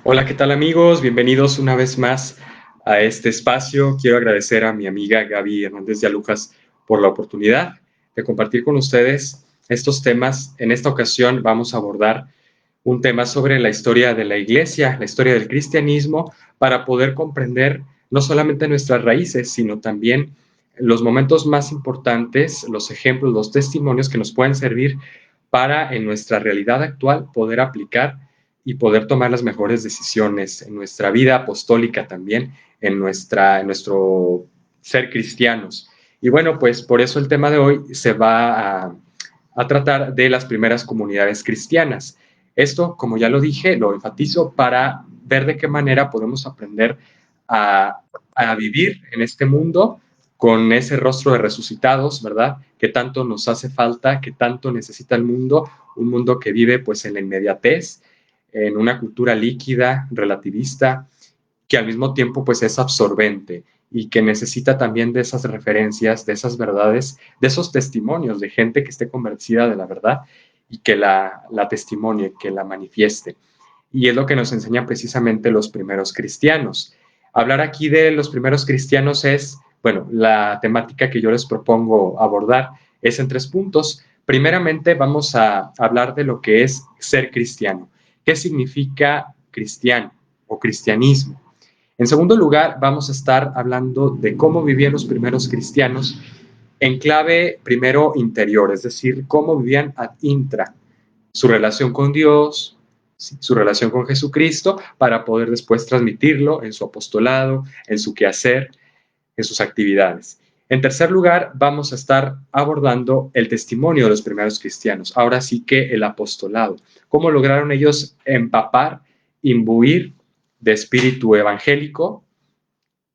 Hola, ¿qué tal amigos? Bienvenidos una vez más a este espacio. Quiero agradecer a mi amiga Gaby Hernández de Alujas por la oportunidad de compartir con ustedes estos temas. En esta ocasión vamos a abordar un tema sobre la historia de la Iglesia, la historia del cristianismo, para poder comprender no solamente nuestras raíces, sino también los momentos más importantes, los ejemplos, los testimonios que nos pueden servir para en nuestra realidad actual poder aplicar y poder tomar las mejores decisiones en nuestra vida apostólica también, en nuestro ser cristianos. Y bueno, pues por eso el tema de hoy se va a tratar de las primeras comunidades cristianas. Esto, como ya lo dije, lo enfatizo para ver de qué manera podemos aprender a, a vivir en este mundo con ese rostro de resucitados, ¿verdad? Que tanto nos hace falta, que tanto necesita el mundo, un mundo que vive pues en la inmediatez, en una cultura líquida, relativista, que al mismo tiempo pues es absorbente y que necesita también de esas referencias, de esas verdades, de esos testimonios de gente que esté convencida de la verdad y que la testimonie, que la manifieste. Y es lo que nos enseñan precisamente los primeros cristianos. Hablar aquí de los primeros cristianos es, bueno, la temática que yo les propongo abordar es en 3 puntos. Primeramente vamos a hablar de lo que es ser cristiano. ¿Qué significa cristiano o cristianismo? En segundo lugar, vamos a estar hablando de cómo vivían los primeros cristianos en clave primero interior, es decir, cómo vivían ad intra, su relación con Dios, su relación con Jesucristo, para poder después transmitirlo en su apostolado, en su quehacer, en sus actividades. En tercer lugar, vamos a estar abordando el testimonio de los primeros cristianos, ahora sí que el apostolado, cómo lograron ellos empapar, imbuir de espíritu evangélico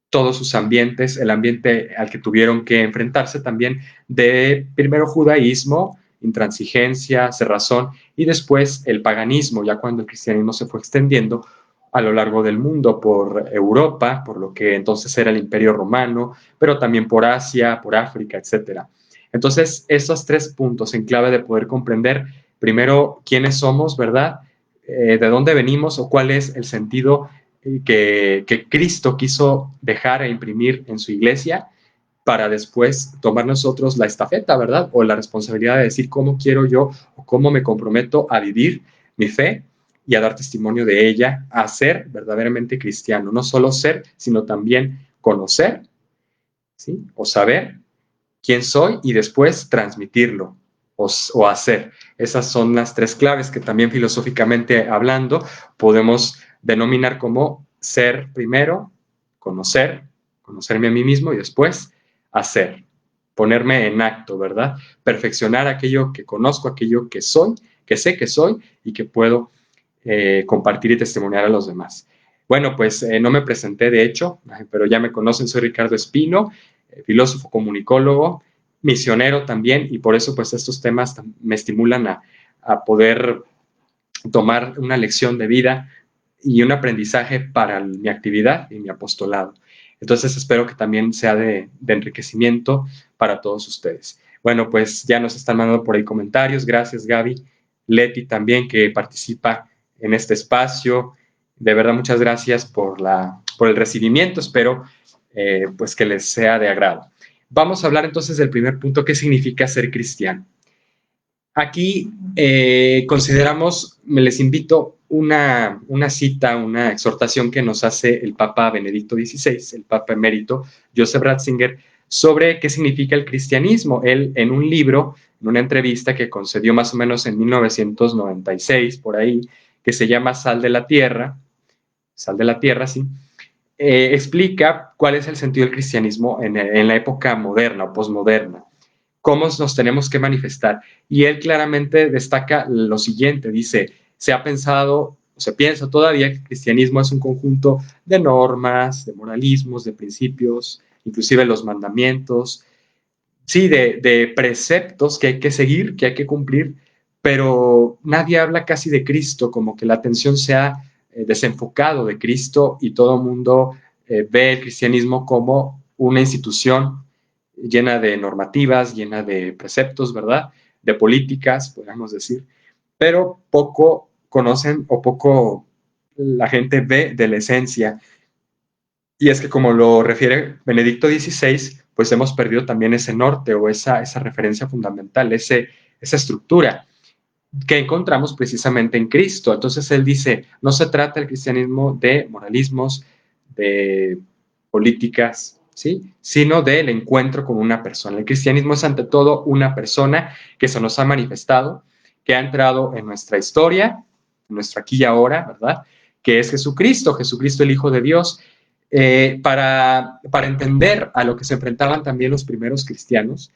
todos sus ambientes, el ambiente al que tuvieron que enfrentarse también de primero judaísmo, intransigencia, cerrazón y después el paganismo, ya cuando el cristianismo se fue extendiendo a lo largo del mundo por Europa, por lo que entonces era el Imperio Romano, pero también por Asia, por África, etcétera. Entonces, esos 3 puntos en clave de poder comprender primero quiénes somos, ¿verdad? De dónde venimos o cuál es el sentido que Cristo quiso dejar e imprimir en su iglesia para después tomar nosotros la estafeta, ¿verdad? O la responsabilidad de decir cómo quiero yo o cómo me comprometo a vivir mi fe y a dar testimonio de ella, a ser verdaderamente cristiano. No solo ser, sino también conocer, ¿sí? O saber quién soy y después transmitirlo o hacer. Esas son las 3 claves que también filosóficamente hablando podemos denominar como ser primero, conocer, conocerme a mí mismo y después hacer, ponerme en acto, ¿verdad? Perfeccionar aquello que conozco, aquello que soy, que sé que soy y que puedo compartir y testimoniar a los demás. Bueno, pues no me presenté de hecho, pero ya me conocen, soy Ricardo Espino, filósofo, comunicólogo, misionero también, y por eso pues estos temas me estimulan a poder tomar una lección de vida y un aprendizaje para mi actividad y mi apostolado. Entonces espero que también sea de enriquecimiento para todos ustedes. Bueno, pues ya nos están mandando por ahí comentarios. Gracias, Gaby. Leti también, que participa en este espacio. De verdad, muchas gracias por el recibimiento. Espero pues que les sea de agrado. Vamos a hablar entonces del primer punto, ¿qué significa ser cristiano? Aquí consideramos, me les invito una cita, una exhortación que nos hace el Papa Benedicto XVI, el Papa emérito Joseph Ratzinger, sobre qué significa el cristianismo. Él en un libro, en una entrevista que concedió más o menos en 1996, por ahí, que se llama Sal de la Tierra, sí, explica cuál es el sentido del cristianismo en la época moderna o posmoderna, cómo nos tenemos que manifestar. Y él claramente destaca lo siguiente, dice, se ha pensado, o se piensa todavía que el cristianismo es un conjunto de normas, de moralismos, de principios, inclusive los mandamientos, sí, de preceptos que hay que seguir, que hay que cumplir, pero nadie habla casi de Cristo, como que la atención se ha desenfocado de Cristo y todo el mundo ve el cristianismo como una institución llena de normativas, llena de preceptos, ¿verdad? De políticas, podríamos decir, pero poco conocen o poco la gente ve de la esencia. Y es que como lo refiere Benedicto XVI, pues hemos perdido también ese norte o esa referencia fundamental, esa estructura que encontramos precisamente en Cristo. Entonces él dice, no se trata el cristianismo de moralismos, de políticas, ¿sí? Sino del encuentro con una persona. El cristianismo es ante todo una persona que se nos ha manifestado, que ha entrado en nuestra historia, en nuestro aquí y ahora, ¿verdad? Que es Jesucristo, Jesucristo el Hijo de Dios. Para entender a lo que se enfrentaban también los primeros cristianos,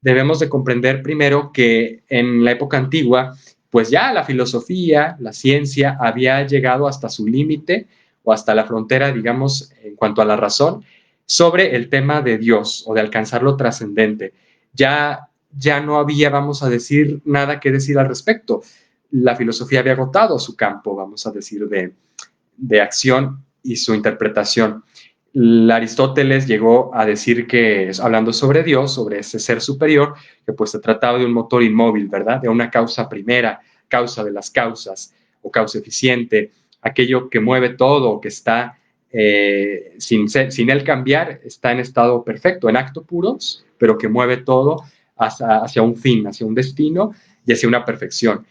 debemos de comprender primero que en la época antigua, pues ya la filosofía, la ciencia había llegado hasta su límite o hasta la frontera, digamos, en cuanto a la razón, sobre el tema de Dios o de alcanzar lo trascendente. Ya no había, vamos a decir, nada que decir al respecto. La filosofía había agotado su campo, vamos a decir, de acción y su interpretación. Aristóteles llegó a decir que, hablando sobre Dios, sobre ese ser superior, que pues se trataba de un motor inmóvil, ¿verdad? De una causa primera, causa de las causas, o causa eficiente, aquello que mueve todo, que está sin él cambiar, está en estado perfecto, en acto puros, pero que mueve todo hacia un fin, hacia un destino y hacia una perfección.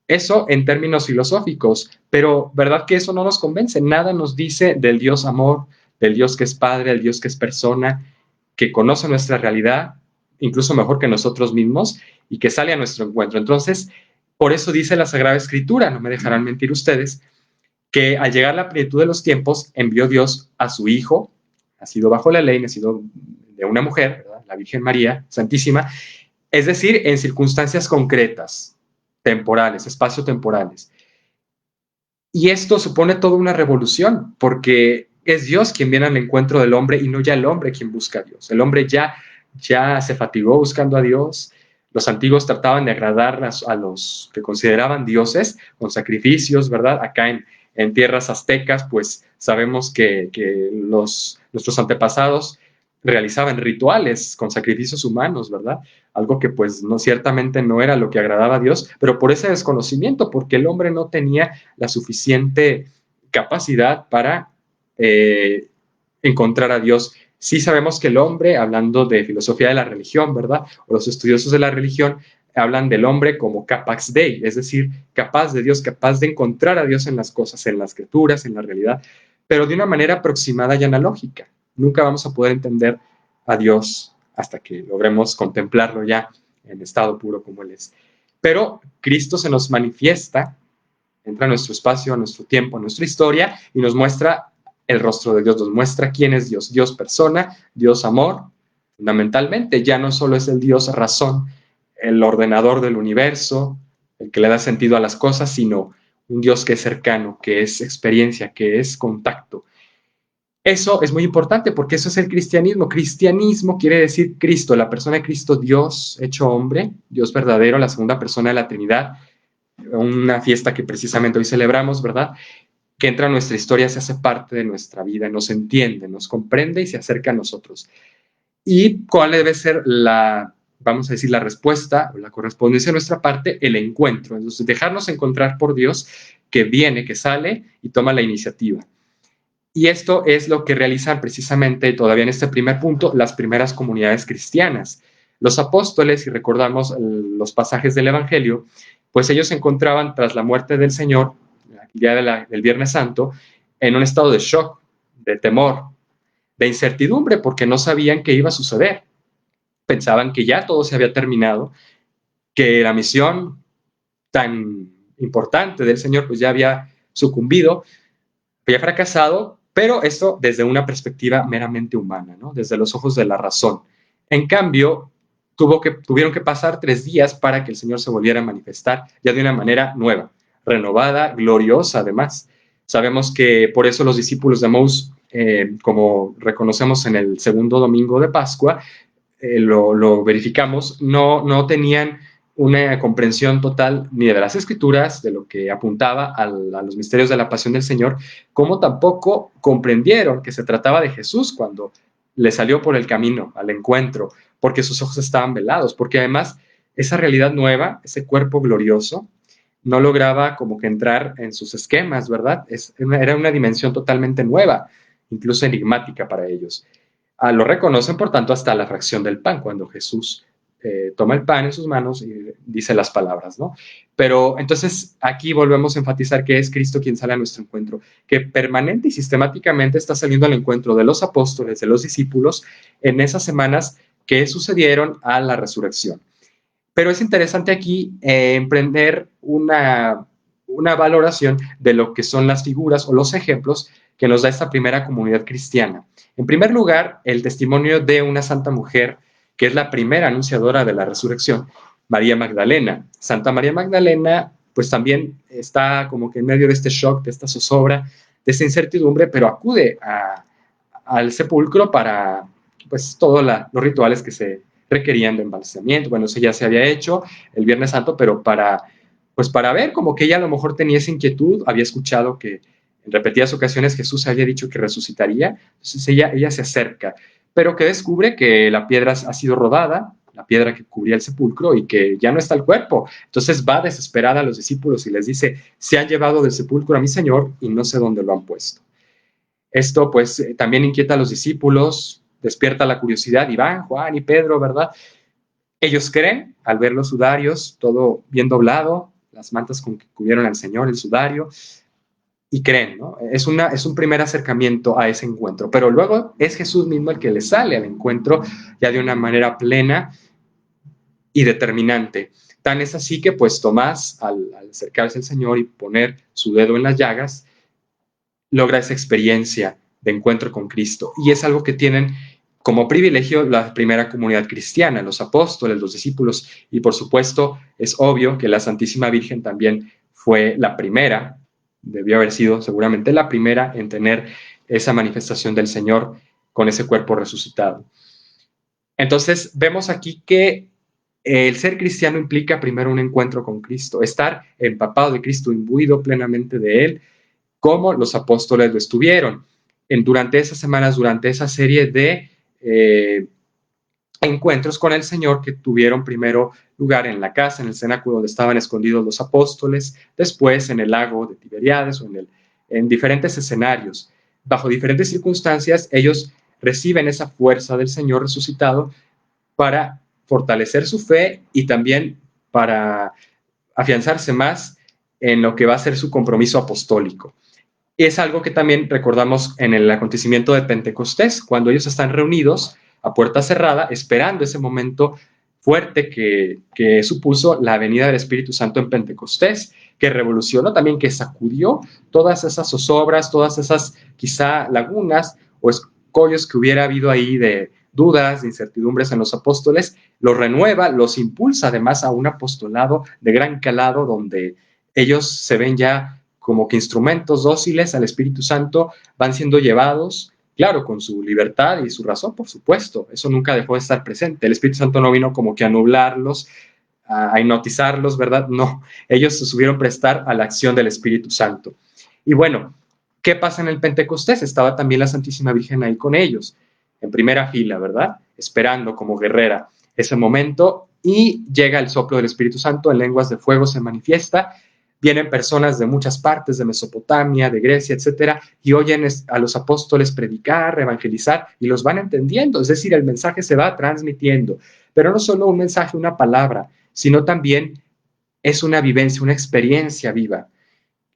Eso en términos filosóficos, pero ¿verdad que eso no nos convence? Nada nos dice del Dios amor, del Dios que es Padre, del Dios que es persona, que conoce nuestra realidad, incluso mejor que nosotros mismos, y que sale a nuestro encuentro. Entonces, por eso dice la Sagrada Escritura, no me dejarán mentir ustedes, que al llegar la plenitud de los tiempos, envió Dios a su Hijo, nacido bajo la ley, nacido de una mujer, ¿verdad? La Virgen María Santísima, es decir, en circunstancias concretas, temporales, espacio-temporales. Y esto supone toda una revolución, porque es Dios quien viene al encuentro del hombre y no ya el hombre quien busca a Dios. El hombre ya se fatigó buscando a Dios. Los antiguos trataban de agradar a los que consideraban dioses con sacrificios, ¿verdad? Acá en tierras aztecas, pues sabemos que nuestros antepasados realizaban rituales con sacrificios humanos, ¿verdad? Algo que pues no, ciertamente no era lo que agradaba a Dios, pero por ese desconocimiento, porque el hombre no tenía la suficiente capacidad para encontrar a Dios. Sí sabemos que el hombre, hablando de filosofía de la religión, ¿verdad? O los estudiosos de la religión hablan del hombre como capax dei, es decir, capaz de Dios, capaz de encontrar a Dios en las cosas, en las escrituras, en la realidad, pero de una manera aproximada y analógica. Nunca vamos a poder entender a Dios hasta que logremos contemplarlo ya en estado puro como Él es. Pero Cristo se nos manifiesta, entra a nuestro espacio, a nuestro tiempo, a nuestra historia y nos muestra el rostro de Dios, nos muestra quién es Dios, Dios persona, Dios amor, fundamentalmente. Ya no solo es el Dios razón, el ordenador del universo, el que le da sentido a las cosas, sino un Dios que es cercano, que es experiencia, que es contacto. Eso es muy importante porque eso es el cristianismo. Cristianismo quiere decir Cristo, la persona de Cristo, Dios hecho hombre, Dios verdadero, la segunda persona de la Trinidad, una fiesta que precisamente hoy celebramos, ¿verdad? Que entra en nuestra historia, se hace parte de nuestra vida, nos entiende, nos comprende y se acerca a nosotros. ¿Y cuál debe ser vamos a decir, la respuesta o la correspondencia de nuestra parte? El encuentro. Entonces, dejarnos encontrar por Dios que viene, que sale y toma la iniciativa. Y esto es lo que realizan precisamente todavía en este primer punto las primeras comunidades cristianas. Los apóstoles, si recordamos los pasajes del Evangelio, pues ellos se encontraban tras la muerte del Señor, el día del Viernes Santo, en un estado de shock, de temor, de incertidumbre, porque no sabían qué iba a suceder. Pensaban que ya todo se había terminado, que la misión tan importante del Señor pues ya había sucumbido, había fracasado, pero esto desde una perspectiva meramente humana, ¿no? Desde los ojos de la razón. En cambio, tuvieron que pasar 3 días para que el Señor se volviera a manifestar ya de una manera nueva, renovada, gloriosa además. Sabemos que por eso los discípulos de Emaús, como reconocemos en el segundo domingo de Pascua, lo verificamos, no tenían una comprensión total ni de las escrituras, de lo que apuntaba a los misterios de la pasión del Señor, como tampoco comprendieron que se trataba de Jesús cuando le salió por el camino al encuentro, porque sus ojos estaban velados, porque además esa realidad nueva, ese cuerpo glorioso, no lograba como que entrar en sus esquemas, ¿verdad? Era una dimensión totalmente nueva, incluso enigmática para ellos. Lo reconocen, por tanto, hasta la fracción del pan, cuando Jesús toma el pan en sus manos y dice las palabras, ¿no? Pero entonces aquí volvemos a enfatizar que es Cristo quien sale a nuestro encuentro, que permanente y sistemáticamente está saliendo al encuentro de los apóstoles, de los discípulos, en esas semanas que sucedieron a la resurrección. Pero es interesante aquí emprender una valoración de lo que son las figuras o los ejemplos que nos da esta primera comunidad cristiana. En primer lugar, el testimonio de una santa mujer, que es la primera anunciadora de la resurrección, María Magdalena. Santa María Magdalena, pues también está como que en medio de este shock, de esta zozobra, de esta incertidumbre, pero acude al sepulcro para, pues, todos los rituales que se requerían de embalsamiento. Bueno, eso ya se había hecho el Viernes Santo, pero pues para ver, como que ella a lo mejor tenía esa inquietud, había escuchado que en repetidas ocasiones Jesús había dicho que resucitaría, entonces ella se acerca, pero que descubre que la piedra ha sido rodada, la piedra que cubría el sepulcro, y que ya no está el cuerpo. Entonces va desesperada a los discípulos y les dice: se han llevado del sepulcro a mi Señor y no sé dónde lo han puesto. Esto pues también inquieta a los discípulos, despierta la curiosidad, Iván, Juan y Pedro, ¿verdad? Ellos creen al ver los sudarios, todo bien doblado, las mantas con que cubrieron al Señor, el sudario, y creen, ¿no? Es un primer acercamiento a ese encuentro, pero luego es Jesús mismo el que les sale al encuentro ya de una manera plena y determinante. Tan es así que pues Tomás, al acercarse al Señor y poner su dedo en las llagas, logra esa experiencia de encuentro con Cristo. Y es algo que tienen como privilegio la primera comunidad cristiana, los apóstoles, los discípulos, y por supuesto es obvio que la Santísima Virgen también fue la primera, debió haber sido seguramente la primera en tener esa manifestación del Señor con ese cuerpo resucitado. Entonces vemos aquí que el ser cristiano implica primero un encuentro con Cristo, estar empapado de Cristo, imbuido plenamente de Él, como los apóstoles lo estuvieron. Durante esas semanas, durante esa serie de encuentros con el Señor que tuvieron primero lugar en la casa, en el cenáculo donde estaban escondidos los apóstoles, después en el lago de Tiberíades o en diferentes escenarios. Bajo diferentes circunstancias, ellos reciben esa fuerza del Señor resucitado para fortalecer su fe y también para afianzarse más en lo que va a ser su compromiso apostólico. Y es algo que también recordamos en el acontecimiento de Pentecostés, cuando ellos están reunidos a puerta cerrada, esperando ese momento fuerte que supuso la venida del Espíritu Santo en Pentecostés, que revolucionó también, que sacudió todas esas zozobras, todas esas quizá lagunas o escollos que hubiera habido ahí de dudas, de incertidumbres en los apóstoles, los renueva, los impulsa además a un apostolado de gran calado, donde ellos se ven ya como que instrumentos dóciles al Espíritu Santo, van siendo llevados, claro, con su libertad y su razón, por supuesto, eso nunca dejó de estar presente. El Espíritu Santo no vino como que a nublarlos, a hipnotizarlos, ¿verdad? No, ellos se subieron prestar a la acción del Espíritu Santo. Y bueno, ¿qué pasa en el Pentecostés? Estaba también la Santísima Virgen ahí con ellos, en primera fila, ¿verdad? Esperando como guerrera ese momento, y llega el soplo del Espíritu Santo, en lenguas de fuego se manifiesta. Vienen personas de muchas partes, de Mesopotamia, de Grecia, etcétera, y oyen a los apóstoles predicar, evangelizar, y los van entendiendo. Es decir, el mensaje se va transmitiendo, pero no solo un mensaje, una palabra, sino también es una vivencia, una experiencia viva.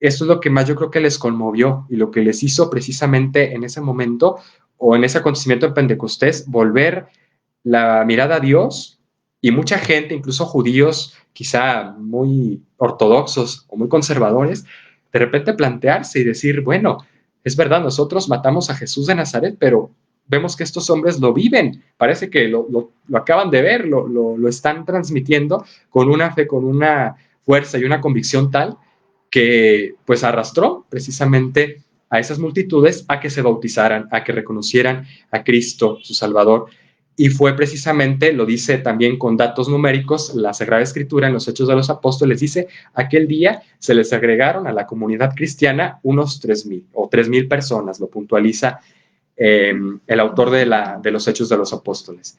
Esto es lo que más yo creo que les conmovió y lo que les hizo precisamente en ese momento o en ese acontecimiento de Pentecostés volver la mirada a Dios, y mucha gente, incluso judíos quizá muy ortodoxos o muy conservadores, de repente plantearse y decir, bueno, es verdad, nosotros matamos a Jesús de Nazaret, pero vemos que estos hombres lo viven, parece que lo acaban de ver, lo están transmitiendo con una fe, con una fuerza y una convicción tal que pues arrastró precisamente a esas multitudes a que se bautizaran, a que reconocieran a Cristo, su Salvador. Y fue precisamente, lo dice también con datos numéricos, la Sagrada Escritura en los Hechos de los Apóstoles dice, aquel día se les agregaron a la comunidad cristiana unos 3,000 o 3,000 personas, lo puntualiza el autor de los Hechos de los Apóstoles.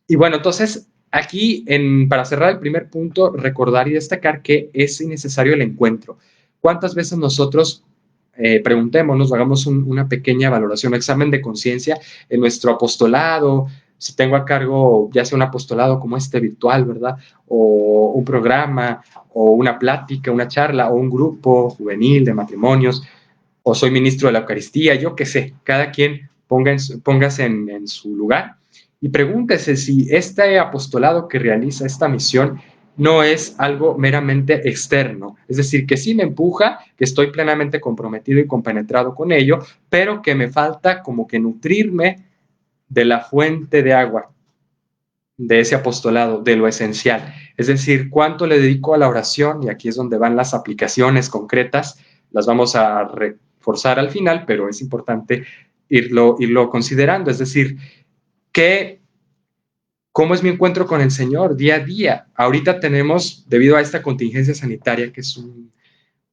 Y bueno, entonces aquí, para cerrar el primer punto, recordar y destacar que es innecesario el encuentro. ¿Cuántas veces nosotros preguntémonos, hagamos una pequeña valoración, examen de conciencia en nuestro apostolado, si tengo a cargo ya sea un apostolado como este virtual, ¿verdad? O un programa, o una plática, una charla, o un grupo juvenil de matrimonios, o soy ministro de la Eucaristía, yo qué sé, cada quien póngase en su lugar y pregúntese si este apostolado que realiza esta misión no es algo meramente externo, es decir, que sí me empuja, que estoy plenamente comprometido y compenetrado con ello, pero que me falta como que nutrirme de la fuente de agua de ese apostolado, de lo esencial. Es decir, cuánto le dedico a la oración, y aquí es donde van las aplicaciones concretas, las vamos a reforzar al final, pero es importante irlo considerando. Es decir, ¿cómo es mi encuentro con el Señor día a día? Ahorita tenemos, debido a esta contingencia sanitaria, que es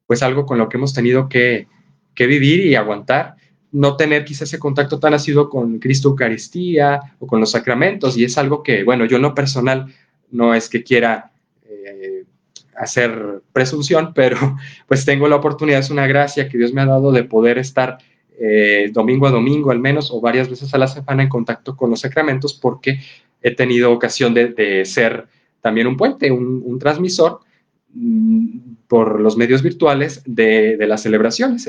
pues algo con lo que hemos tenido que vivir y aguantar, no tener quizás ese contacto tan asiduo con Cristo Eucaristía o con los sacramentos, y es algo que, bueno, yo en lo personal no es que quiera hacer presunción, pero pues tengo la oportunidad, es una gracia que Dios me ha dado de poder estar domingo a domingo al menos, o varias veces a la semana en contacto con los sacramentos, porque he tenido ocasión de ser también un puente, un transmisor por los medios virtuales de las celebraciones.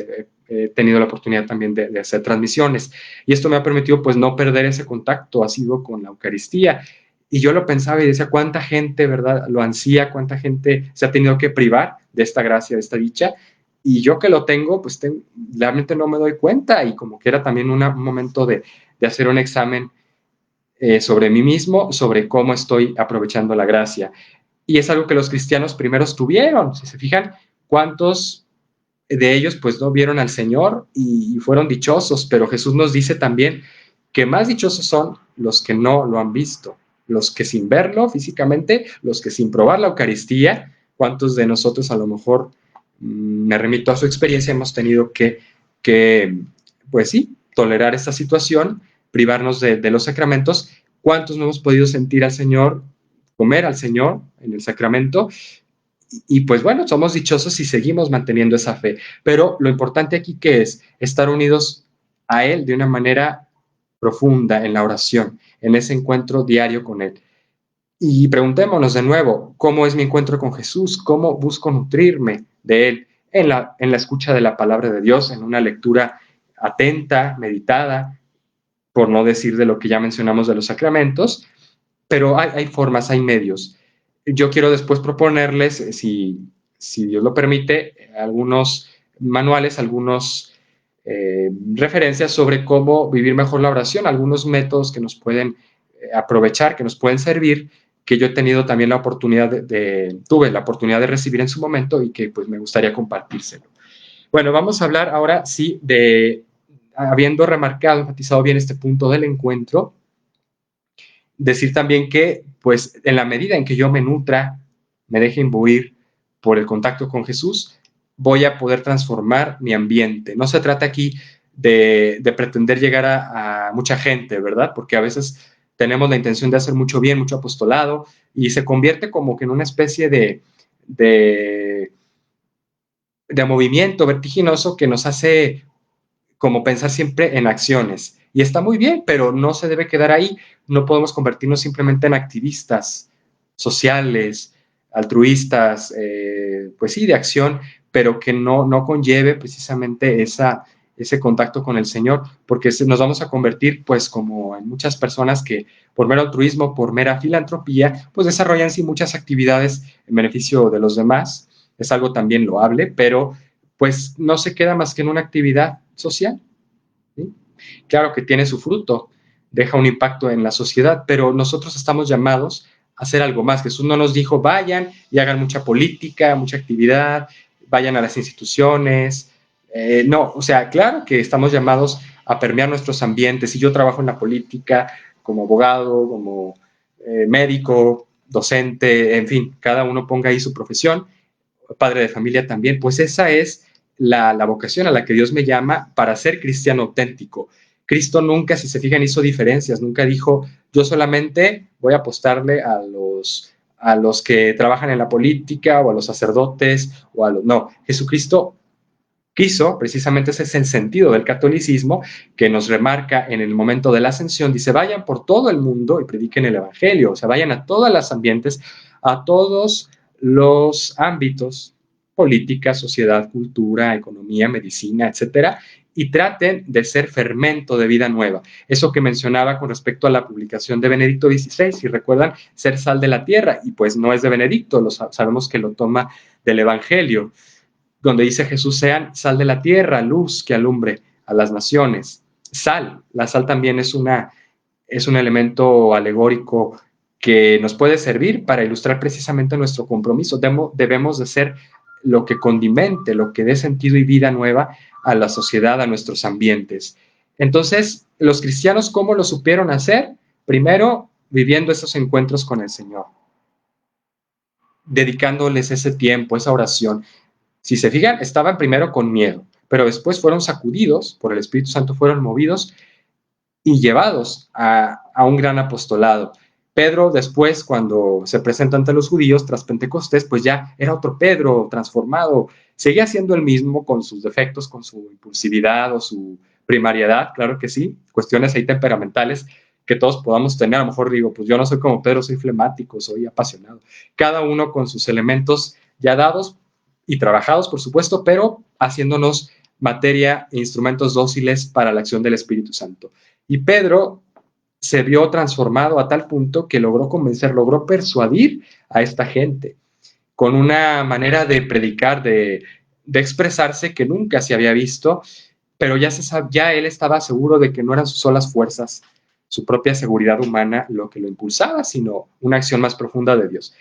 He tenido la oportunidad también de hacer transmisiones y esto me ha permitido pues no perder ese contacto asiduo con la Eucaristía. Y yo lo pensaba y decía, ¿cuánta gente, verdad, lo ansía? ¿Cuánta gente se ha tenido que privar de esta gracia, de esta dicha? Y yo que lo tengo, pues realmente no me doy cuenta, y como que era también un momento de hacer un examen sobre mí mismo, sobre cómo estoy aprovechando la gracia. Y es algo que los cristianos primeros tuvieron. Si se fijan, ¿cuántos de ellos pues no vieron al Señor y fueron dichosos? Pero Jesús nos dice también que más dichosos son los que no lo han visto, los que sin verlo físicamente, los que sin probar la Eucaristía. ¿Cuántos de nosotros a lo mejor, me remito a su experiencia, hemos tenido que pues sí, tolerar esta situación, privarnos de los sacramentos? ¿Cuántos no hemos podido sentir al Señor, comer al Señor en el sacramento? Y pues bueno, somos dichosos si seguimos manteniendo esa fe, pero lo importante aquí que es estar unidos a Él de una manera profunda en la oración, en ese encuentro diario con Él. Y preguntémonos de nuevo, ¿cómo es mi encuentro con Jesús? ¿Cómo busco nutrirme de Él? En la escucha de la palabra de Dios, en una lectura atenta, meditada, por no decir de lo que ya mencionamos de los sacramentos, pero hay formas, hay medios. Yo quiero después proponerles, si Dios lo permite, algunos manuales, algunos referencias sobre cómo vivir mejor la oración, algunos métodos que nos pueden aprovechar, que nos pueden servir, que yo he tenido también la oportunidad tuve la oportunidad de recibir en su momento y que pues me gustaría compartírselo. Bueno, vamos a hablar ahora sí habiendo remarcado, enfatizado bien este punto del encuentro, decir también que, pues, en la medida en que yo me nutra, me deje imbuir por el contacto con Jesús, voy a poder transformar mi ambiente. No se trata aquí de pretender llegar a mucha gente, ¿verdad? Porque a veces tenemos la intención de hacer mucho bien, mucho apostolado, y se convierte como que en una especie de, de movimiento vertiginoso que nos hace como pensar siempre en acciones. Y está muy bien, pero no se debe quedar ahí. No podemos convertirnos simplemente en activistas sociales, altruistas, pues sí, de acción, pero que no conlleve precisamente ese contacto con el Señor, porque nos vamos a convertir, pues, como en muchas personas que por mero altruismo, por mera filantropía, pues desarrollan sí muchas actividades en beneficio de los demás. Es algo también loable, pero pues no se queda más que en una actividad social. ¿Sí? Claro que tiene su fruto, deja un impacto en la sociedad, pero nosotros estamos llamados a hacer algo más. Jesús no nos dijo, vayan y hagan mucha política, mucha actividad, vayan a las instituciones. No, o sea, claro que estamos llamados a permear nuestros ambientes. Si yo trabajo en la política como abogado, como médico, docente, en fin, cada uno ponga ahí su profesión, padre de familia también, pues esa es la vocación a la que Dios me llama para ser cristiano auténtico. Cristo nunca, si se fijan, hizo diferencias, nunca dijo, yo solamente voy a apostarle a los que trabajan en la política o a los sacerdotes o a los... No, Jesucristo quiso, precisamente ese es el sentido del catolicismo, que nos remarca en el momento de la ascensión, dice, vayan por todo el mundo y prediquen el evangelio, o sea, vayan a todos los ambientes, a todos los ámbitos, política, sociedad, cultura, economía, medicina, etcétera, y traten de ser fermento de vida nueva. Eso que mencionaba con respecto a la publicación de Benedicto XVI, si recuerdan, ser sal de la tierra, y pues no es de Benedicto, sabemos que lo toma del evangelio, donde dice Jesús, sean sal de la tierra, luz que alumbre a las naciones. Sal, la sal también es un elemento alegórico que nos puede servir para ilustrar precisamente nuestro compromiso. Debemos de ser lo que condimente, lo que dé sentido y vida nueva a la sociedad, a nuestros ambientes. Entonces, los cristianos, ¿cómo lo supieron hacer? Primero, viviendo esos encuentros con el Señor, dedicándoles ese tiempo, esa oración. Si se fijan, estaban primero con miedo, pero después fueron sacudidos por el Espíritu Santo, fueron movidos y llevados a un gran apostolado. Pedro después, cuando se presenta ante los judíos tras Pentecostés, pues ya era otro Pedro transformado. Seguía siendo el mismo con sus defectos, con su impulsividad o su primariedad, claro que sí, cuestiones ahí temperamentales que todos podamos tener. A lo mejor digo, pues yo no soy como Pedro, soy flemático, soy apasionado. Cada uno con sus elementos ya dados y trabajados, por supuesto, pero haciéndonos materia e instrumentos dóciles para la acción del Espíritu Santo. Y Pedro se vio transformado a tal punto que logró convencer, logró persuadir a esta gente con una manera de predicar, de expresarse que nunca se había visto, pero ya él estaba seguro de que no eran sus solas fuerzas, su propia seguridad humana lo que lo impulsaba, sino una acción más profunda de Dios.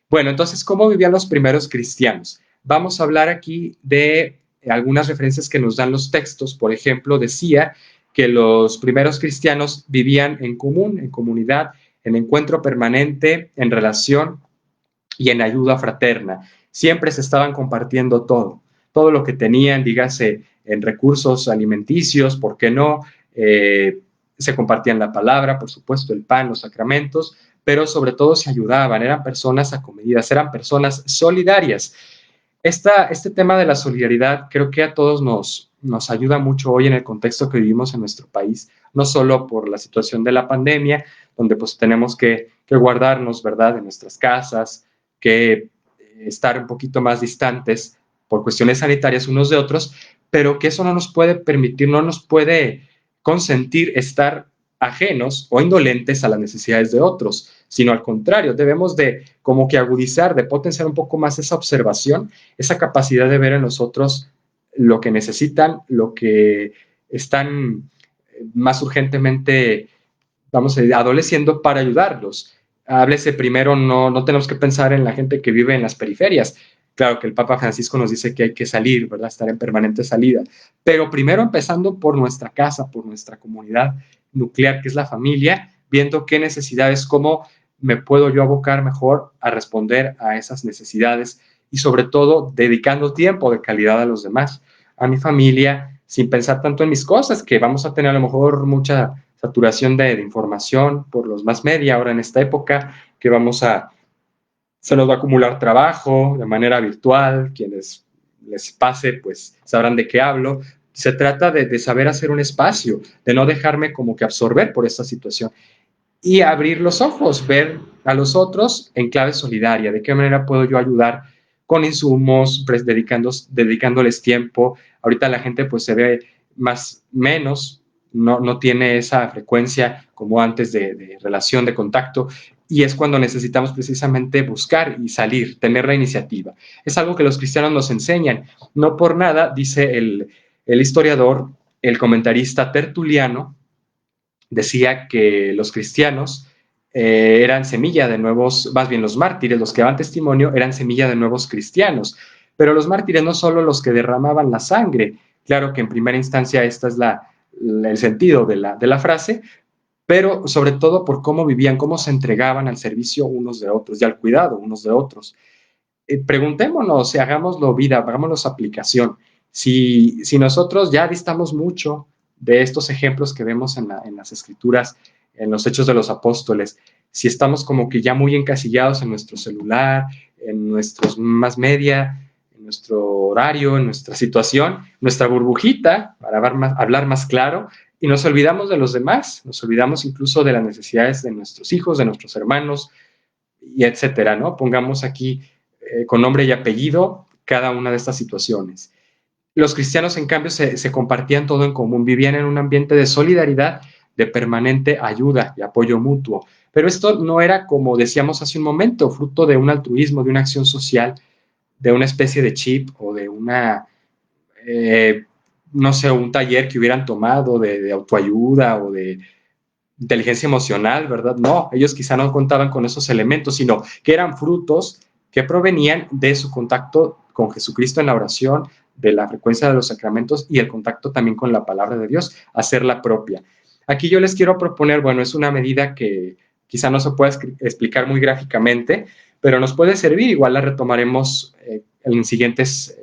Bueno, entonces, ¿cómo vivían los primeros cristianos? Vamos a hablar aquí de algunas referencias que nos dan los textos. Por ejemplo, decía que los primeros cristianos vivían en común, en comunidad, en encuentro permanente, en relación y en ayuda fraterna. Siempre se estaban compartiendo todo lo que tenían, dígase, en recursos alimenticios, ¿por qué no? Se compartían la palabra, por supuesto, el pan, los sacramentos, pero sobre todo se ayudaban, eran personas acomedidas, eran personas solidarias. Este tema de la solidaridad creo que a todos nos ayuda mucho hoy en el contexto que vivimos en nuestro país, no solo por la situación de la pandemia, donde pues tenemos que guardarnos, ¿verdad?, en nuestras casas, que estar un poquito más distantes por cuestiones sanitarias unos de otros, pero que eso no nos puede permitir, no nos puede consentir estar ajenos o indolentes a las necesidades de otros, sino al contrario, debemos de como que agudizar, de potenciar un poco más esa observación, esa capacidad de ver en los otros lo que necesitan, lo que están más urgentemente, vamos a decir, adoleciendo para ayudarlos. Háblese primero, no tenemos que pensar en la gente que vive en las periferias. Claro que el Papa Francisco nos dice que hay que salir, ¿verdad? Estar en permanente salida. Pero primero empezando por nuestra casa, por nuestra comunidad nuclear, que es la familia, viendo qué necesidades, cómo me puedo yo abocar mejor a responder a esas necesidades y sobre todo dedicando tiempo de calidad a los demás, a mi familia, sin pensar tanto en mis cosas, que vamos a tener a lo mejor mucha saturación de información por los más media ahora en esta época, que se nos va a acumular trabajo de manera virtual, quienes les pase pues sabrán de qué hablo. Se trata de saber hacer un espacio, de no dejarme como que absorber por esta situación y abrir los ojos, ver a los otros en clave solidaria, de qué manera puedo yo ayudar con insumos, pues, dedicándoles tiempo. Ahorita la gente pues se ve menos, no tiene esa frecuencia como antes de relación, de contacto, y es cuando necesitamos precisamente buscar y salir, tener la iniciativa. Es algo que los cristianos nos enseñan. No por nada, dice el historiador, el comentarista Tertuliano, decía que los cristianos eran semilla de nuevos, más bien los mártires, los que daban testimonio, eran semilla de nuevos cristianos. Pero los mártires no solo los que derramaban la sangre, claro que en primera instancia esta es el sentido de la frase, pero sobre todo por cómo vivían, cómo se entregaban al servicio unos de otros y al cuidado unos de otros. Preguntémonos, si hagámoslo vida, hagámoslo aplicación. Si nosotros ya distamos mucho de estos ejemplos que vemos en las escrituras, en los hechos de los apóstoles, si estamos como que ya muy encasillados en nuestro celular, en nuestros más media, en nuestro horario, en nuestra situación, nuestra burbujita, para hablar más claro, y nos olvidamos de los demás, nos olvidamos incluso de las necesidades de nuestros hijos, de nuestros hermanos, y etcétera, ¿no? Pongamos aquí con nombre y apellido cada una de estas situaciones. Los cristianos, en cambio, se compartían todo en común, vivían en un ambiente de solidaridad, de permanente ayuda y apoyo mutuo. Pero esto no era, como decíamos hace un momento, fruto de un altruismo, de una acción social, de una especie de chip o de una, no sé, un taller que hubieran tomado de autoayuda o de inteligencia emocional, ¿verdad? No, ellos quizá no contaban con esos elementos, sino que eran frutos que provenían de su contacto con Jesucristo en la oración, de la frecuencia de los sacramentos y el contacto también con la palabra de Dios, hacerla propia. Aquí yo les quiero proponer, bueno, es una medida que quizá no se pueda explicar muy gráficamente, pero nos puede servir, igual la retomaremos en siguientes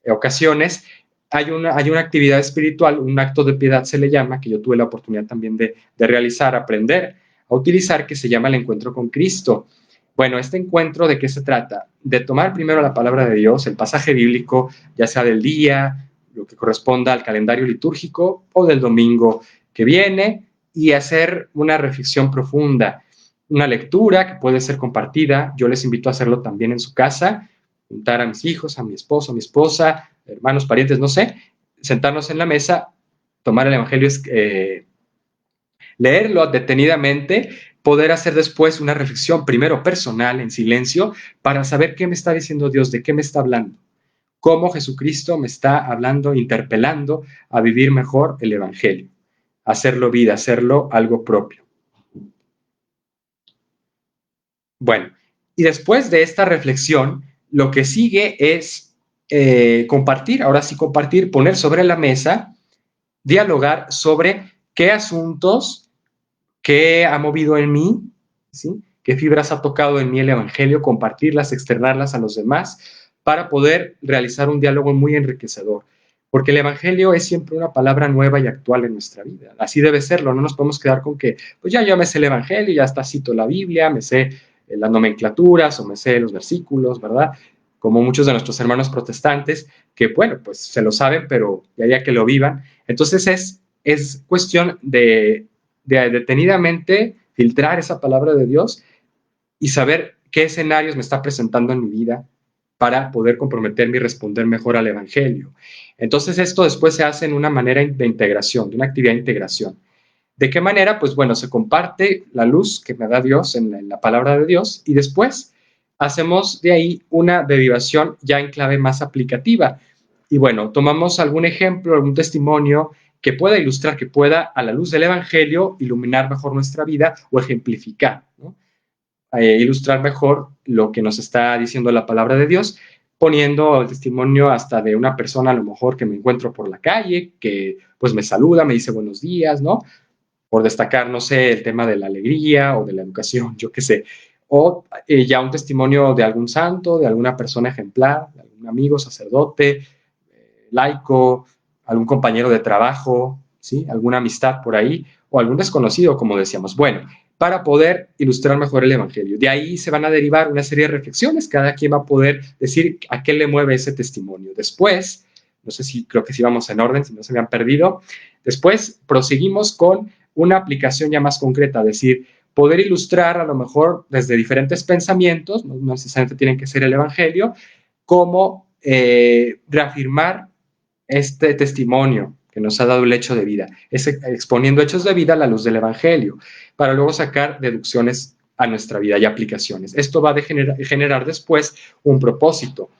ocasiones. Hay una actividad espiritual, un acto de piedad se le llama, que yo tuve la oportunidad también de realizar, aprender a utilizar, que se llama el encuentro con Cristo. Bueno, este encuentro, ¿de qué se trata? De tomar primero la palabra de Dios, el pasaje bíblico, ya sea del día, lo que corresponda al calendario litúrgico o del domingo que viene, y hacer una reflexión profunda, una lectura que puede ser compartida. Yo les invito a hacerlo también en su casa, juntar a mis hijos, a mi esposo, a mi esposa, hermanos, parientes, no sé, sentarnos en la mesa, tomar el Evangelio, leerlo detenidamente, poder hacer después una reflexión, primero personal, en silencio, para saber qué me está diciendo Dios, de qué me está hablando, cómo Jesucristo me está hablando, interpelando a vivir mejor el Evangelio, hacerlo vida, hacerlo algo propio. Bueno, y después de esta reflexión, lo que sigue es compartir, ahora sí compartir, poner sobre la mesa, dialogar sobre qué asuntos, qué ha movido en mí, ¿sí? Qué fibras ha tocado en mí el Evangelio, compartirlas, externarlas a los demás, para poder realizar un diálogo muy enriquecedor. Porque el Evangelio es siempre una palabra nueva y actual en nuestra vida. Así debe serlo, no nos podemos quedar con que, pues ya yo me sé el Evangelio, ya está, cito la Biblia, me sé las nomenclaturas o me sé los versículos, ¿verdad? Como muchos de nuestros hermanos protestantes, que bueno, pues se lo saben, pero ya que lo vivan. Entonces es cuestión de detenidamente filtrar esa palabra de Dios y saber qué escenarios me está presentando en mi vida para poder comprometerme y responder mejor al Evangelio. Entonces esto después se hace en una manera de integración, de una actividad de integración. ¿De qué manera? Pues bueno, se comparte la luz que me da Dios en la palabra de Dios y después hacemos de ahí una derivación ya en clave más aplicativa. Y bueno, tomamos algún ejemplo, algún testimonio que pueda ilustrar, que pueda, a la luz del Evangelio, iluminar mejor nuestra vida o ejemplificar, ¿no? Ilustrar mejor lo que nos está diciendo la palabra de Dios, poniendo el testimonio hasta de una persona a lo mejor que me encuentro por la calle, que pues me saluda, me dice buenos días, ¿no? Por destacar, no sé, el tema de la alegría o de la educación, yo qué sé. O ya un testimonio de algún santo, de alguna persona ejemplar, de algún amigo, sacerdote, laico, algún compañero de trabajo, ¿sí? Alguna amistad por ahí, o algún desconocido, como decíamos. Bueno, para poder ilustrar mejor el Evangelio. De ahí se van a derivar una serie de reflexiones, cada quien va a poder decir a qué le mueve ese testimonio. Después, no sé si creo que si vamos en orden, si no se me han perdido, después proseguimos con una aplicación ya más concreta, es decir, poder ilustrar a lo mejor desde diferentes pensamientos, no necesariamente tienen que ser el Evangelio, cómo reafirmar este testimonio que nos ha dado el hecho de vida, es exponiendo hechos de vida a la luz del Evangelio, para luego sacar deducciones a nuestra vida y aplicaciones. Esto va a generar después un propósito.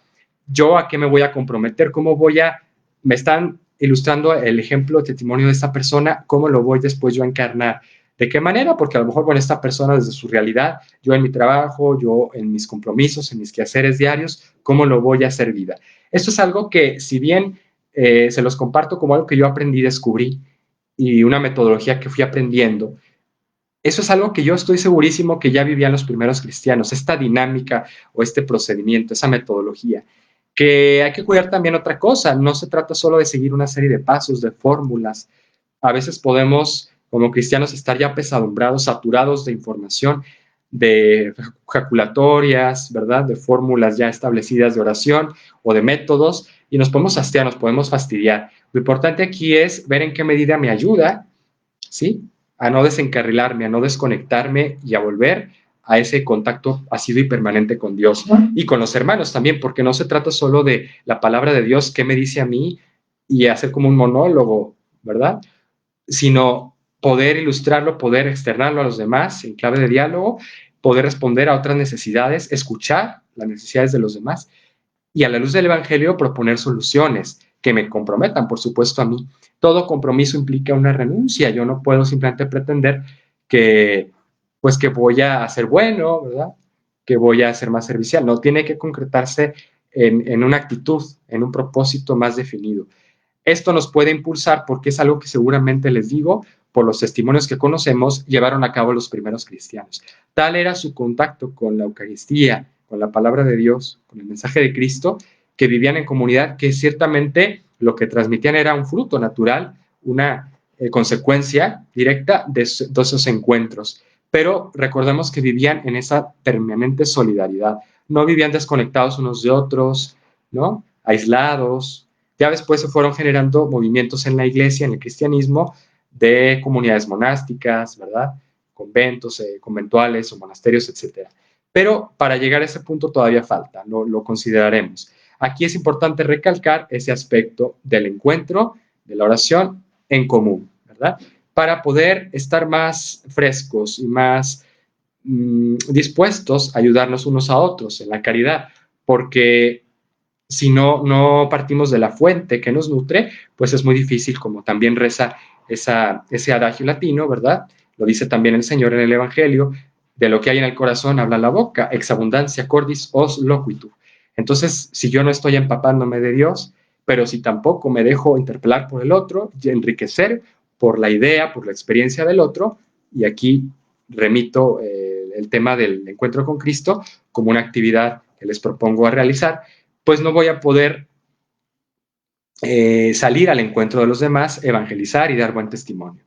¿Yo a qué me voy a comprometer? ¿Cómo voy a...? Me están ilustrando el ejemplo, el testimonio de esta persona, ¿cómo lo voy después yo a encarnar? ¿De qué manera? Porque a lo mejor, bueno, esta persona desde su realidad, yo en mi trabajo, yo en mis compromisos, en mis quehaceres diarios, ¿cómo lo voy a hacer vida? Esto es algo que, si bien se los comparto como algo que yo aprendí, descubrí, y una metodología que fui aprendiendo, eso es algo que yo estoy segurísimo que ya vivían los primeros cristianos, esta dinámica o este procedimiento, esa metodología. Que hay que cuidar también otra cosa, no se trata solo de seguir una serie de pasos, de fórmulas. A veces podemos, como cristianos, estar ya pesadumbrados, saturados de información, de jaculatorias, ¿verdad? De fórmulas ya establecidas de oración o de métodos, y nos podemos hastiar, nos podemos fastidiar. Lo importante aquí es ver en qué medida me ayuda, ¿sí? A no desencarrilarme, a no desconectarme y a volver a ese contacto asiduo y permanente con Dios y con los hermanos también, porque no se trata solo de la palabra de Dios, qué me dice a mí y hacer como un monólogo, ¿verdad? Sino poder ilustrarlo, poder externarlo a los demás en clave de diálogo, poder responder a otras necesidades, escuchar las necesidades de los demás y a la luz del Evangelio proponer soluciones que me comprometan, por supuesto, a mí. Todo compromiso implica una renuncia. Yo no puedo simplemente pretender que, pues, que voy a ser bueno, ¿verdad? Que voy a ser más servicial. No, tiene que concretarse en una actitud, en un propósito más definido. Esto nos puede impulsar porque es algo que seguramente les digo, por los testimonios que conocemos, llevaron a cabo los primeros cristianos. Tal era su contacto con la Eucaristía, con la palabra de Dios, con el mensaje de Cristo, que vivían en comunidad, que ciertamente lo que transmitían era un fruto natural, una consecuencia directa de esos encuentros. Pero recordemos que vivían en esa permanente solidaridad. No vivían desconectados unos de otros, ¿no? Aislados. Ya después se fueron generando movimientos en la iglesia, en el cristianismo, de comunidades monásticas, ¿verdad? Conventos, conventuales o monasterios, etcétera. Pero para llegar a ese punto todavía falta, lo consideraremos. Aquí es importante recalcar ese aspecto del encuentro, de la oración en común, ¿verdad? Para poder estar más frescos y más dispuestos a ayudarnos unos a otros en la caridad, porque si no partimos de la fuente que nos nutre, pues es muy difícil, como también reza ese adagio latino, ¿verdad? Lo dice también el Señor en el Evangelio, de lo que hay en el corazón habla la boca, ex abundancia cordis os loquitur. Entonces, si yo no estoy empapándome de Dios, pero si tampoco me dejo interpelar por el otro y enriquecer por la idea, por la experiencia del otro, y aquí remito el tema del encuentro con Cristo como una actividad que les propongo a realizar, pues no voy a poder salir al encuentro de los demás, evangelizar y dar buen testimonio.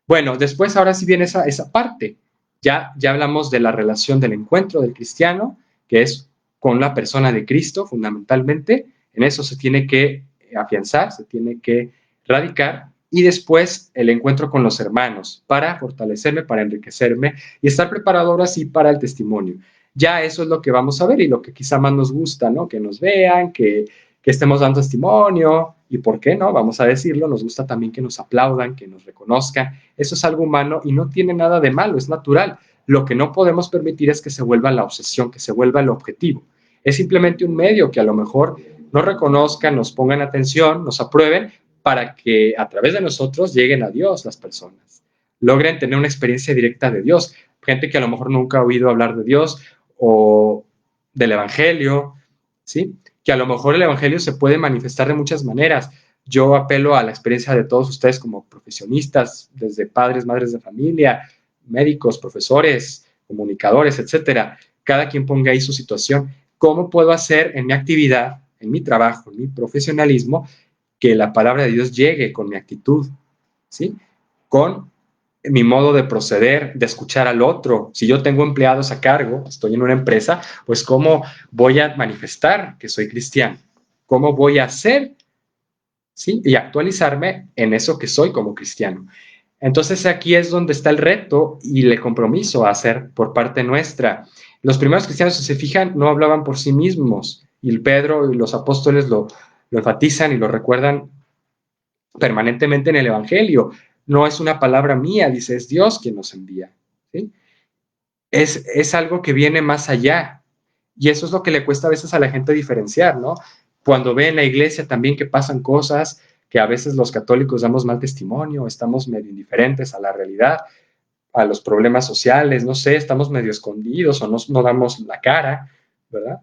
Bueno, después ahora sí viene esa parte. Ya hablamos de la relación del encuentro del cristiano, que es con la persona de Cristo fundamentalmente. En eso se tiene que afianzar, se tiene que radicar. Y después el encuentro con los hermanos para fortalecerme, para enriquecerme y estar preparado ahora sí para el testimonio. Ya eso es lo que vamos a ver y lo que quizá más nos gusta, ¿no? Que nos vean, que estemos dando testimonio y, ¿por qué no? Vamos a decirlo, nos gusta también que nos aplaudan, que nos reconozcan. Eso es algo humano y no tiene nada de malo, es natural. Lo que no podemos permitir es que se vuelva la obsesión, que se vuelva el objetivo. Es simplemente un medio que a lo mejor nos reconozcan, nos pongan atención, nos aprueben para que a través de nosotros lleguen a Dios las personas, logren tener una experiencia directa de Dios. Gente que a lo mejor nunca ha oído hablar de Dios o del Evangelio, ¿sí? Que a lo mejor el Evangelio se puede manifestar de muchas maneras. Yo apelo a la experiencia de todos ustedes como profesionistas, desde padres, madres de familia, médicos, profesores, comunicadores, etcétera. Cada quien ponga ahí su situación. ¿Cómo puedo hacer en mi actividad, en mi trabajo, en mi profesionalismo, que la palabra de Dios llegue con mi actitud, ¿sí? Con mi modo de proceder, de escuchar al otro. Si yo tengo empleados a cargo, estoy en una empresa, pues ¿cómo voy a manifestar que soy cristiano? ¿Cómo voy a hacer, sí? Y actualizarme en eso que soy como cristiano. Entonces aquí es donde está el reto y el compromiso a hacer por parte nuestra. Los primeros cristianos, si se fijan, no hablaban por sí mismos, y el Pedro y los apóstoles lo enfatizan y lo recuerdan permanentemente en el Evangelio. No es una palabra mía, dice, es Dios quien nos envía. ¿Sí? Es algo que viene más allá. Y eso es lo que le cuesta a veces a la gente diferenciar, ¿no? Cuando ve en la iglesia también que pasan cosas, que a veces los católicos damos mal testimonio, estamos medio indiferentes a la realidad, a los problemas sociales, no sé, estamos medio escondidos o no damos la cara, ¿verdad?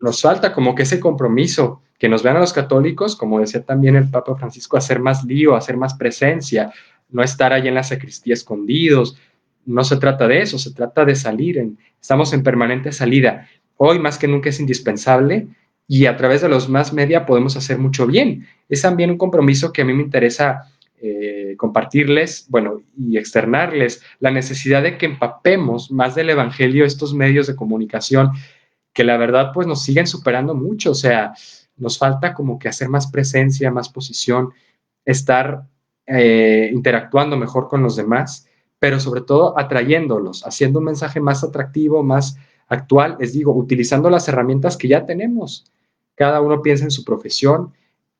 Nos falta como que ese compromiso, que nos vean a los católicos, como decía también el Papa Francisco, hacer más lío, hacer más presencia, no estar ahí en la sacristía escondidos. No se trata de eso, se trata de salir, estamos en permanente salida. Hoy más que nunca es indispensable y a través de los más media podemos hacer mucho bien. Es también un compromiso que a mí me interesa compartirles, bueno, y externarles la necesidad de que empapemos más del Evangelio estos medios de comunicación que la verdad pues nos siguen superando mucho, o sea, nos falta como que hacer más presencia, más posición, estar interactuando mejor con los demás, pero sobre todo atrayéndolos, haciendo un mensaje más atractivo, más actual, les digo, utilizando las herramientas que ya tenemos. Cada uno piensa en su profesión,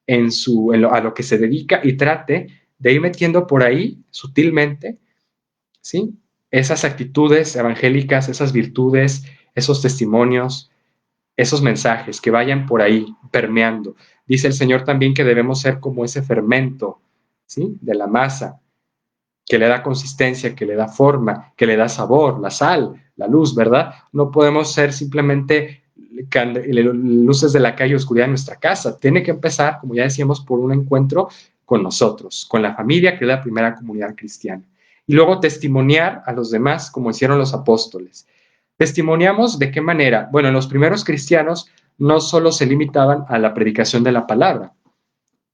a lo que se dedica y trate de ir metiendo por ahí sutilmente, ¿sí? Esas actitudes evangélicas, esas virtudes, esos testimonios, esos mensajes que vayan por ahí permeando. Dice el Señor también que debemos ser como ese fermento, ¿sí? De la masa, que le da consistencia, que le da forma, que le da sabor, la sal, la luz, ¿verdad? No podemos ser simplemente luces de la calle, oscuridad en nuestra casa. Tiene que empezar, como ya decíamos, por un encuentro con nosotros, con la familia, que es la primera comunidad cristiana. Y luego testimoniar a los demás, como hicieron los apóstoles. ¿Testimoniamos de qué manera? Bueno, los primeros cristianos no solo se limitaban a la predicación de la palabra,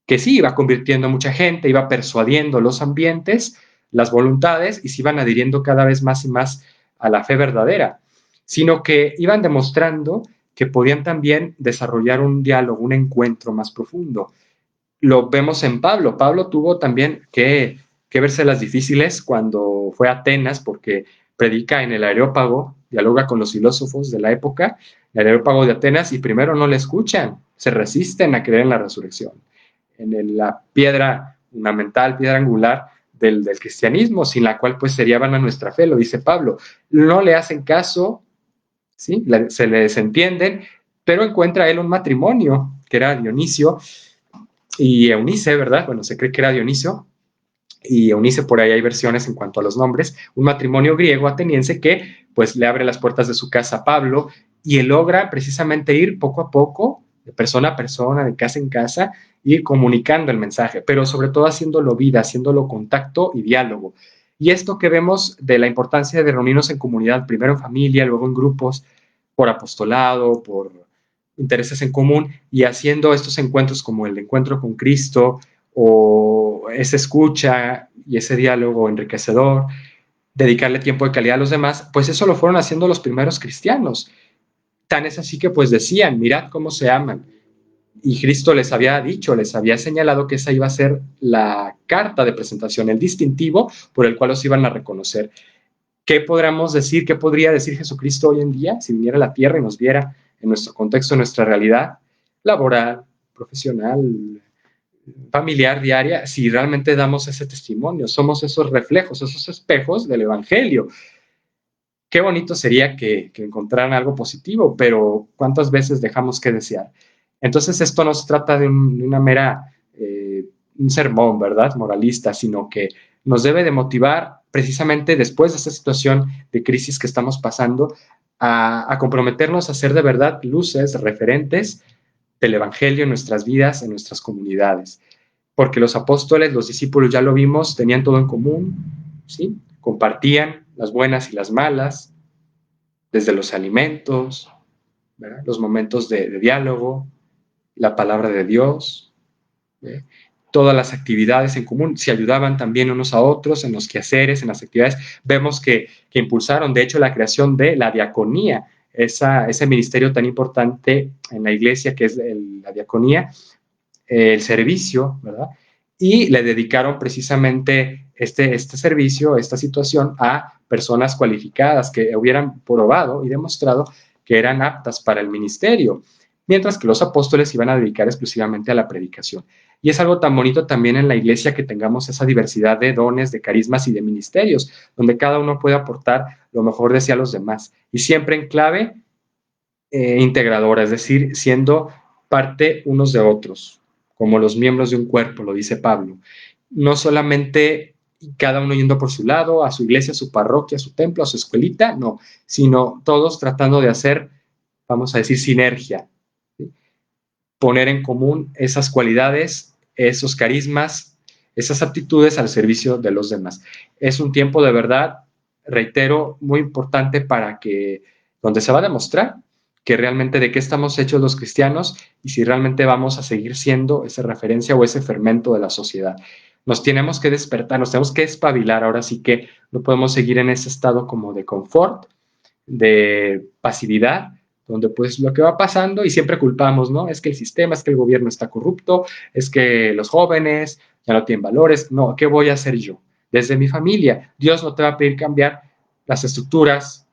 que sí iba convirtiendo a mucha gente, iba persuadiendo los ambientes, las voluntades, y se iban adhiriendo cada vez más y más a la fe verdadera, sino que iban demostrando que podían también desarrollar un diálogo, un encuentro más profundo. Lo vemos en Pablo. Pablo tuvo también que verse las difíciles cuando fue a Atenas, porque predica en el Areópago, dialoga con los filósofos de la época, el Areópago de Atenas, y primero no le escuchan, se resisten a creer en la resurrección, en la piedra fundamental, piedra angular del cristianismo, sin la cual pues sería vana nuestra fe, lo dice Pablo. No le hacen caso, ¿sí? Se le desentienden, pero encuentra él un matrimonio, que era Dionisio, y Eunice, ¿verdad? Bueno, se cree que era Dionisio, y Eunice por ahí hay versiones en cuanto a los nombres, un matrimonio griego ateniense que pues le abre las puertas de su casa a Pablo y él logra precisamente ir poco a poco, de persona a persona, de casa en casa, ir comunicando el mensaje, pero sobre todo haciéndolo vida, haciéndolo contacto y diálogo. Y esto que vemos de la importancia de reunirnos en comunidad, primero en familia, luego en grupos, por apostolado, por intereses en común y haciendo estos encuentros como el encuentro con Cristo o esa escucha y ese diálogo enriquecedor, dedicarle tiempo de calidad a los demás, pues eso lo fueron haciendo los primeros cristianos. Tan es así que pues decían, mirad cómo se aman. Y Cristo les había dicho, les había señalado que esa iba a ser la carta de presentación, el distintivo por el cual los iban a reconocer. ¿Qué podríamos decir, qué podría decir Jesucristo hoy en día si viniera a la tierra y nos viera en nuestro contexto, en nuestra realidad laboral, profesional, familiar, diaria, si realmente damos ese testimonio? Somos esos reflejos, esos espejos del Evangelio. Qué bonito sería que encontraran algo positivo, pero ¿cuántas veces dejamos que desear? Entonces esto no se trata de una mera, un sermón, ¿verdad? Moralista, sino que nos debe de motivar precisamente después de esta situación de crisis que estamos pasando a comprometernos a ser de verdad luces, referentes del Evangelio en nuestras vidas, en nuestras comunidades. Porque los apóstoles, los discípulos, ya lo vimos, tenían todo en común, ¿sí? Compartían las buenas y las malas, desde los alimentos, ¿verdad? Los momentos de diálogo, la palabra de Dios, ¿verdad? Todas las actividades en común, se ayudaban también unos a otros en los quehaceres, en las actividades. Vemos que impulsaron, de hecho, la creación de la diaconía, ese ministerio tan importante en la iglesia que es la diaconía, el servicio, ¿verdad? Y le dedicaron precisamente este servicio, esta situación a personas cualificadas que hubieran probado y demostrado que eran aptas para el ministerio, mientras que los apóstoles iban a dedicar exclusivamente a la predicación. Y es algo tan bonito también en la iglesia que tengamos esa diversidad de dones, de carismas y de ministerios, donde cada uno puede aportar lo mejor de sí a los demás, y siempre en clave integradora, es decir, siendo parte unos de otros, como los miembros de un cuerpo, lo dice Pablo. No solamente y cada uno yendo por su lado, a su iglesia, a su parroquia, a su templo, a su escuelita, no, sino todos tratando de hacer, vamos a decir, sinergia, ¿sí? Poner en común esas cualidades, esos carismas, esas aptitudes al servicio de los demás. Es un tiempo de verdad, reitero, muy importante para que, donde se va a demostrar que realmente de qué estamos hechos los cristianos y si realmente vamos a seguir siendo esa referencia o ese fermento de la sociedad. Nos tenemos que despertar, nos tenemos que espabilar, ahora sí que no podemos seguir en ese estado como de confort, de pasividad, donde pues lo que va pasando y siempre culpamos, ¿no? Es que el sistema, es que el gobierno está corrupto, es que los jóvenes ya no tienen valores, no, ¿qué voy a hacer yo? Desde mi familia, Dios no te va a pedir cambiar las estructuras,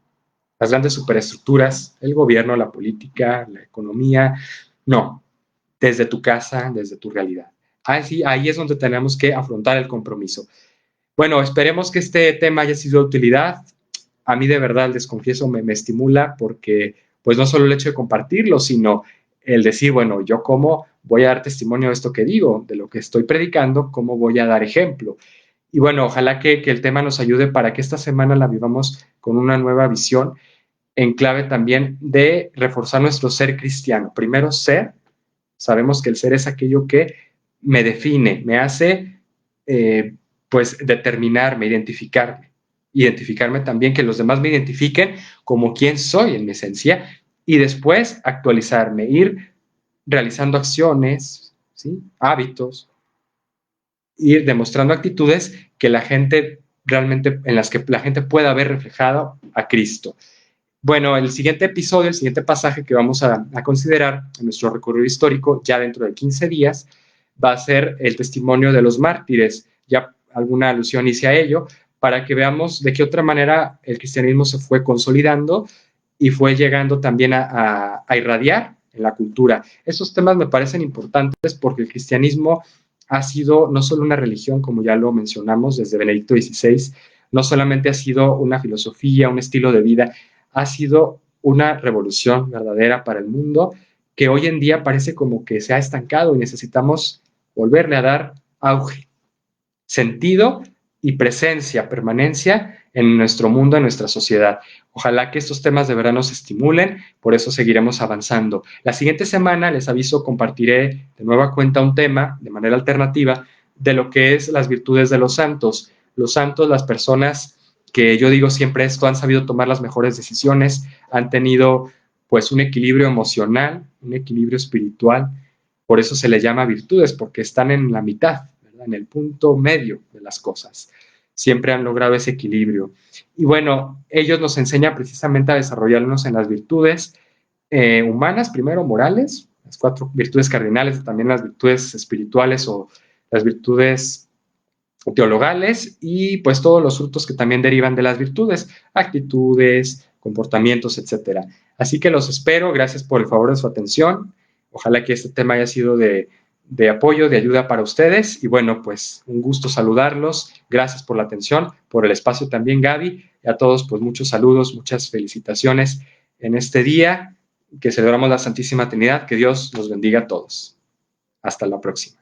las grandes superestructuras, el gobierno, la política, la economía, no, desde tu casa, desde tu realidad. Así, ahí es donde tenemos que afrontar el compromiso. Bueno, esperemos que este tema haya sido de utilidad. A mí de verdad, les confieso, me estimula porque pues no solo el hecho de compartirlo, sino el decir, bueno, yo cómo voy a dar testimonio de esto que digo, de lo que estoy predicando, cómo voy a dar ejemplo. Y bueno, ojalá que el tema nos ayude para que esta semana la vivamos con una nueva visión en clave también de reforzar nuestro ser cristiano. Primero, ser. Sabemos que el ser es aquello que me define, me hace pues determinarme, identificarme también, que los demás me identifiquen como quien soy en mi esencia y después actualizarme, ir realizando acciones, ¿sí? Hábitos, ir demostrando actitudes que la gente realmente, en las que la gente pueda ver reflejado a Cristo. Bueno, el siguiente episodio, el siguiente pasaje que vamos a considerar en nuestro recorrido histórico, ya dentro de 15 días, va a ser el testimonio de los mártires. Ya alguna alusión hice a ello, para que veamos de qué otra manera el cristianismo se fue consolidando y fue llegando también a irradiar en la cultura. Esos temas me parecen importantes porque el cristianismo ha sido no solo una religión, como ya lo mencionamos desde Benedicto XVI, no solamente ha sido una filosofía, un estilo de vida, ha sido una revolución verdadera para el mundo que hoy en día parece como que se ha estancado y necesitamos volverle a dar auge, sentido y presencia, permanencia en nuestro mundo, en nuestra sociedad. Ojalá que estos temas de verdad nos estimulen, por eso seguiremos avanzando. La siguiente semana, les aviso, compartiré de nueva cuenta un tema de manera alternativa de lo que es las virtudes de los santos. Los santos, las personas que yo digo siempre esto, han sabido tomar las mejores decisiones, han tenido pues un equilibrio emocional, un equilibrio espiritual, por eso se les llama virtudes, porque están en la mitad, ¿verdad? En el punto medio de las cosas. Siempre han logrado ese equilibrio. Y bueno, ellos nos enseñan precisamente a desarrollarnos en las virtudes humanas, primero morales, las 4 virtudes cardinales, también las virtudes espirituales o las virtudes teologales y pues todos los frutos que también derivan de las virtudes, actitudes, comportamientos, etcétera. Así que los espero, gracias por el favor de su atención. Ojalá que este tema haya sido de apoyo, de ayuda para ustedes. Y bueno, pues un gusto saludarlos. Gracias por la atención, por el espacio también, Gaby. Y a todos, pues muchos saludos, muchas felicitaciones en este día que celebramos la Santísima Trinidad. Que Dios los bendiga a todos. Hasta la próxima.